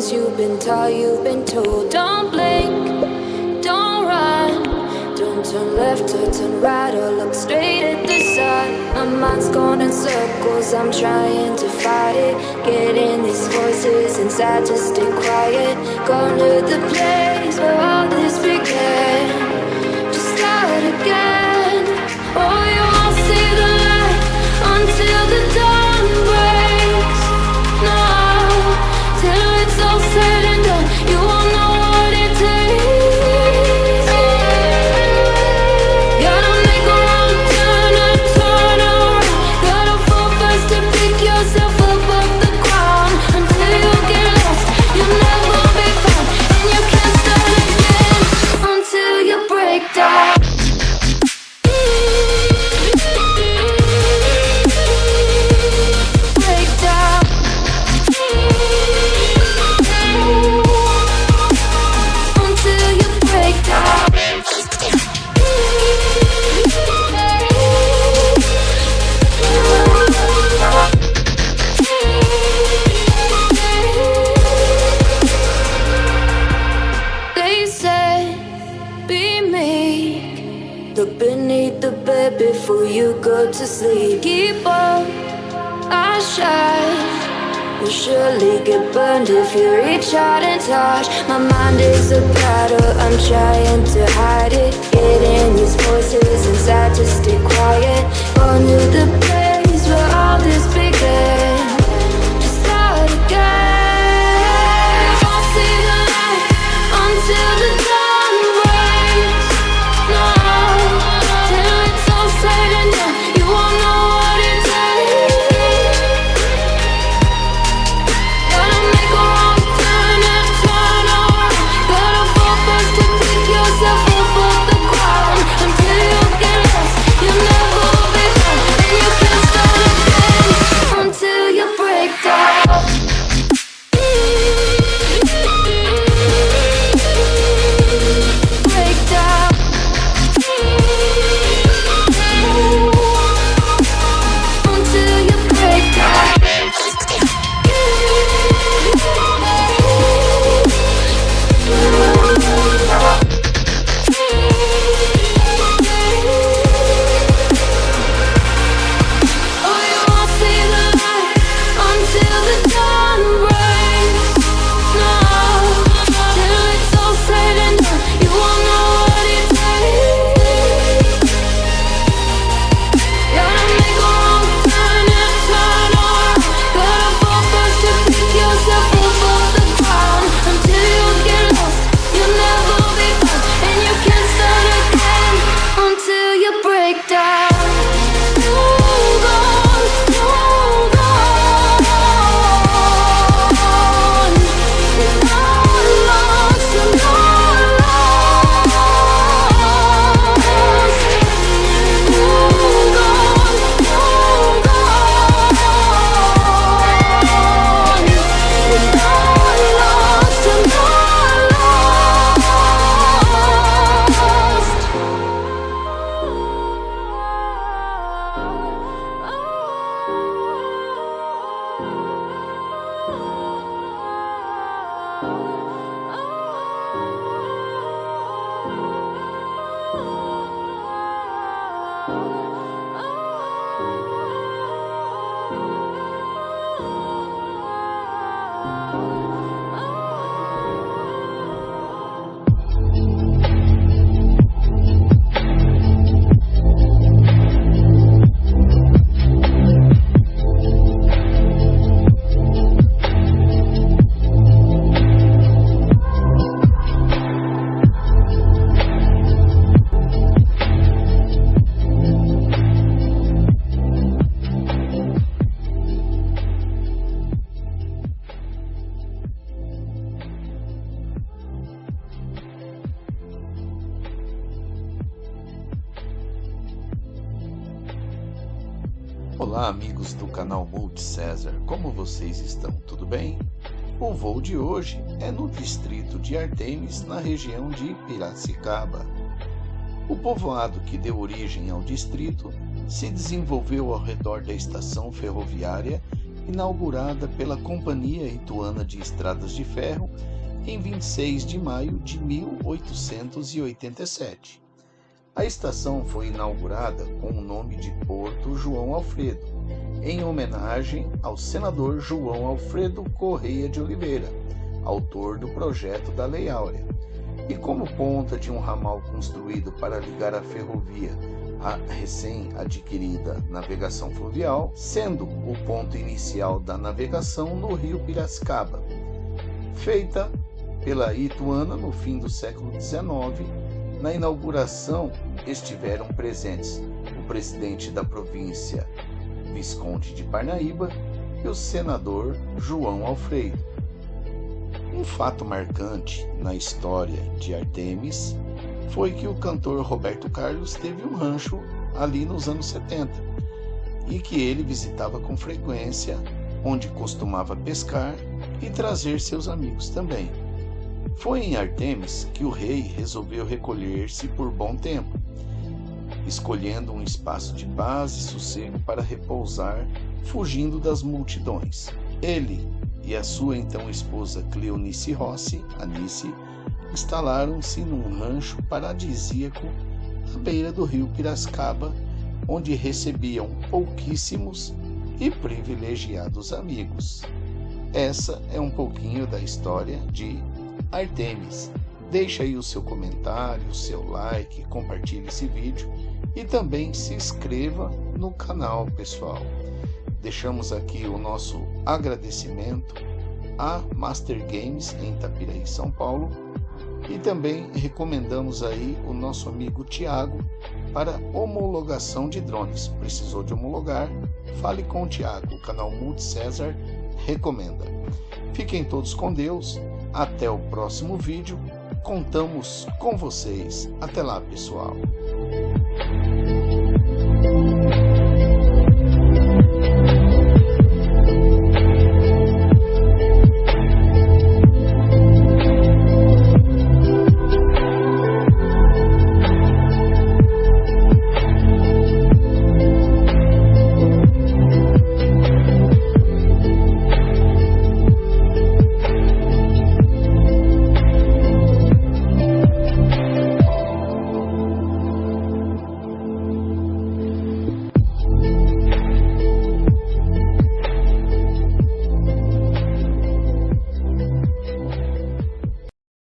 cause you've been taught, you've been told. Don't blink, don't run, don't turn left or turn right or look straight at the sun. My mind's going in circles, I'm trying to fight it. Getting these voices inside to stay quiet. Going to the place where all this began. Just start again. Oh, you won't see the light until the dawn breaks. No, till it's all said and done, you won't know what it takes. Gotta make a wrong turn and turn around. Gotta fall fast to pick yourself up off the ground. Until you get lost, you'll never be found. And you can't start again until you break down. Before you go to sleep, keep on, I shine. You'll surely get burned if you reach out and touch. My mind is a battle, I'm trying to hide it. Getting these voices inside to stay quiet. Going to the place where all this began. Just start again. Won't see the light until the dawn breaks. No, till it's all said and done, you won't know what it takes. Gotta make a wrong turn and turn around. Gotta fall first to pick yourself up off the ground. Until you get lost, you'll never be found. And you can't start again until you break down. Break down. Until you break down. Oh, you won't see the light until the dawn breaks. No, till it's all said and done, you won't know what it takes. Gotta make a wrong turn and turn around. Gotta fall first to pick yourself up off the ground. Until you get lost, you'll never be found. And you can't start again until you break down. Hold on, hold on. You're not lost, you're not lost. Hold on, hold on. You're not lost, you're not Olá amigos do canal MultiCesar, como vocês estão? Tudo bem? O voo de hoje é no distrito de ARTEMIS, na região de Piracicaba. O povoado que deu origem ao distrito se desenvolveu ao redor da estação ferroviária inaugurada pela Companhia Ituana de Estradas de Ferro em 26 de maio de 1887. A estação foi inaugurada com o nome de Porto João Alfredo, em homenagem ao senador João Alfredo Correia de Oliveira, autor do projeto da Lei Áurea, e como ponta de um ramal construído para ligar a ferrovia à recém-adquirida navegação fluvial, sendo o ponto inicial da navegação no rio Piracicaba. Feita pela Ituana no fim do século XIX, na inauguração estiveram presentes o presidente da província, Visconde de Parnaíba, e o senador João Alfredo. Um fato marcante na história de ARTEMIS foi que o cantor Roberto Carlos teve um rancho ali nos anos 70 e que ele visitava com frequência, onde costumava pescar e trazer seus amigos também. Foi em ARTEMIS que o rei resolveu recolher-se por bom tempo, escolhendo um espaço de paz e sossego para repousar, fugindo das multidões. Ele e a sua então esposa Cleonice Rossi, Anice, instalaram-se num rancho paradisíaco à beira do rio Piracicaba, onde recebiam pouquíssimos e privilegiados amigos. Essa é um pouquinho da história de ARTEMIS. Deixa aí o seu comentário, o seu like, compartilhe esse vídeo e também se inscreva no canal, pessoal. Deixamos aqui o nosso agradecimento à Master Games em Itapiraí, São Paulo, e também recomendamos aí o nosso amigo Tiago para homologação de drones. Precisou de homologar? Fale com o Tiago, o canal MultiCesar recomenda. Fiquem todos com Deus, até o próximo vídeo, contamos com vocês. Até lá, pessoal.